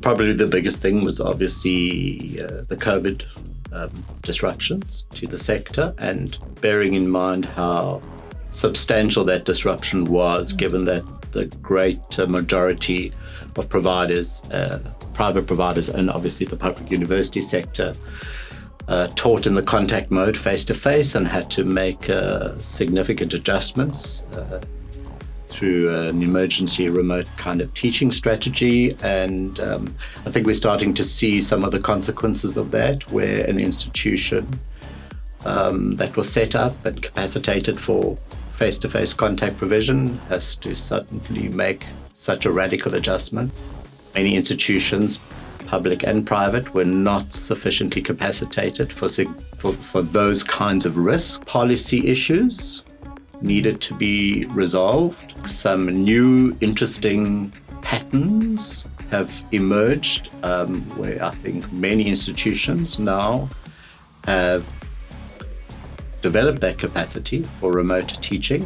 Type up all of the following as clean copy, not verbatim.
Probably the biggest thing was obviously the COVID disruptions to the sector, and bearing in mind how substantial that disruption was, given that the great majority of providers, private providers, and obviously the public university sector, taught in the contact mode face-to-face and had to make significant adjustments through an emergency remote kind of teaching strategy. And I think we're starting to see some of the consequences of that, where an institution that was set up and capacitated for face-to-face contact provision has to suddenly make such a radical adjustment. Many institutions, public and private, were not sufficiently capacitated for those kinds of risks. Policy issues needed to be resolved. Some new interesting patterns have emerged where I think many institutions now have developed that capacity for remote teaching.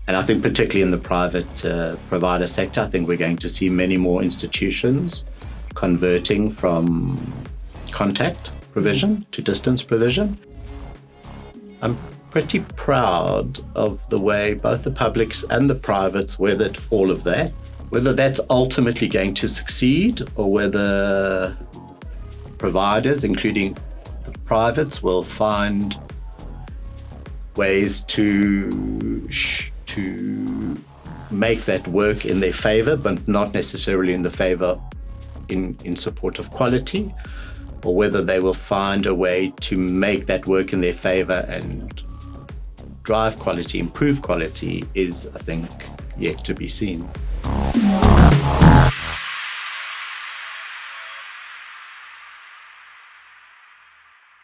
And I think particularly in the private provider sector, I think we're going to see many more institutions converting from contact provision to distance provision. I'm pretty proud of the way both the publics and the privates weathered all of that. Whether that's ultimately going to succeed, or whether providers, including the privates, will find ways to make that work in their favor, but not necessarily in the favor in support of quality, or whether they will find a way to make that work in their favor and drive quality, improve quality, is, I think, yet to be seen.